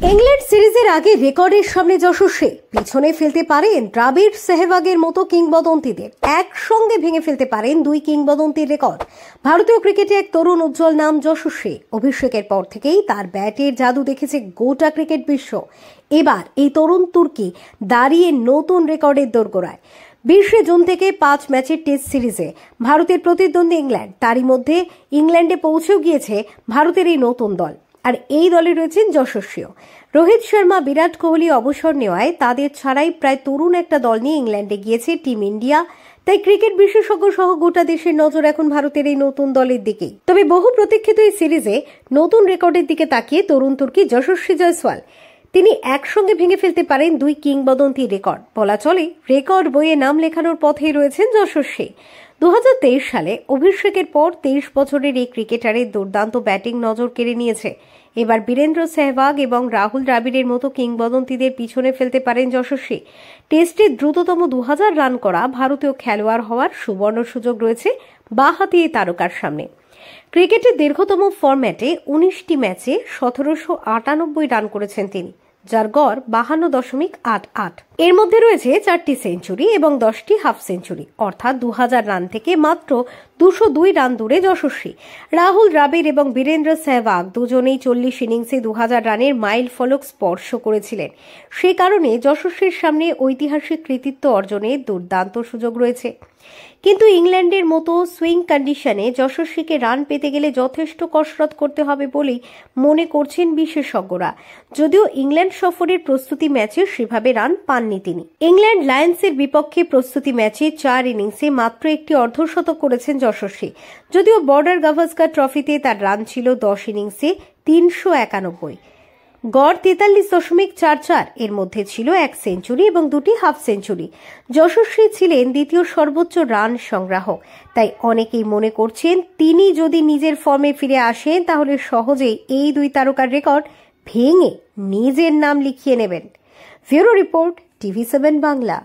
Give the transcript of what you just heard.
England সিরিজের আগে রেকর্ডের সামনে যশস্বী, পিছনে ফেলতে পারেন দ্রাবিড় সেহবাগের মতো কিংবদন্তিদের, একসঙ্গে ভেঙে ফেলতে পারেন দুই কিংবদন্তির রেকর্ড। ভারতীয় ক্রিকেটে এক তরুণ উজ্জ্বল নাম যশস্বী। অভিষেকের পর থেকেই তার ব্যাটের জাদু দেখেছে গোটা ক্রিকেট বিশ্ব। এবার এই তরুণ তুর্কি দাঁড়িয়ে নতুন রেকর্ডের দোরগোড়ায়। 20 জুন থেকে 5 ম্যাচের টেস্ট সিরিজে ভারতের প্রতিদ্বন্দ্বী ইংল্যান্ড, তারই মধ্যে ইংল্যান্ডে পৌঁছেও গিয়েছে ভারতের এই নতুন দল। আর এই দলে রয়েছেন যশস্বীও। রোহিত শর্মা, বিরাট কোহলি অবসর নেওয়ায় তাদের ছাড়াই প্রায় তরুণ একটা দল নিয়ে ইংল্যান্ডে গিয়েছে টিম ইন্ডিয়া। তাই ক্রিকেট বিশেষজ্ঞ সহ গোটা দেশের নজর এখন ভারতের এই নতুন দলের দিকেই। তবে বহু প্রতীক্ষিত এই সিরিজে নতুন রেকর্ডের দিকে তাকিয়ে তরুণ তুর্কি যশস্বী জয়সওয়াল, তিনি একসঙ্গে ভেঙে ফেলতে পারেন দুই কিংবদন্তি রেকর্ড। বলা চলে রেকর্ড বইয়ে নাম লেখানোর পথেই রয়েছেন যশস্বী। 2023 সালে অভিষেকের পর 23 বছরের এই ক্রিকেটারের দুর্দান্ত ব্যাটিং নজর কেড়ে নিয়েছে। এবার বীরেন্দ্র সেহবাগ এবং রাহুল দ্রাবিড়ের মতো কিংবদন্তিদের পিছনে ফেলতে পারেন যশস্বী। টেস্টে দ্রুততম 2000 রান করা ভারতীয় খেলোয়াড় হওয়ার সুবর্ণ সুযোগ রয়েছে বাঁহাতি এই তারকার সামনে। ক্রিকেটের দীর্ঘতম ফরম্যাটে 19টি ম্যাচে 1798 রান করেছেন তিনি, যার গড় 52.88। এর মধ্যে রয়েছে 4টি সেঞ্চুরি এবং 10টি হাফ সেঞ্চুরি, অর্থাৎ 2000 রান থেকে মাত্র 202 রান দূরে যশস্বী। রাহুল দ্রাবিড় এবং বীরেন্দ্র সেহবাগ দুজনেই 40 ইনিংসে 2000 রানের মাইল ফলক স্পর্শ করেছিলেন। সে কারণে যশস্বীর সামনে ঐতিহাসিক কৃতিত্ব অর্জনের দুর্দান্ত সুযোগ রয়েছে। কিন্তু ইংল্যান্ডের মতো সুইং কন্ডিশনে যশস্বীকে রান পেতে গেলে যথেষ্ট কসরত করতে হবে বলেই মনে করছেন বিশেষজ্ঞরা। যদিও ইংল্যান্ড সফরের প্রস্তুতি ম্যাচে সেভাবে রান পাননি তিনি। ইংল্যান্ড লায়ন্সের বিপক্ষে প্রস্তুতি ম্যাচে 4 ইনিংসে মাত্র একটি অর্ধশতক করেছেন যশস্বী। যদিও বর্ডার গাভাস্কার ট্রফিতে তার রান ছিল 10 ইনিংসে 391, গড় 43.44। এর মধ্যে ছিল 1 সেঞ্চুরি এবং 2টি হাফ সেঞ্চুরি। যশস্বী ছিলেন দ্বিতীয় সর্বোচ্চ রান সংগ্রাহক। তাই অনেকেই মনে করছেন তিনি যদি নিজের ফর্মে ফিরে আসেন তাহলে সহজেই এই দুই তারকার রেকর্ড ভেঙে নিজের নাম লিখিয়ে নেবেন। Bureau report, TV7 Bangla.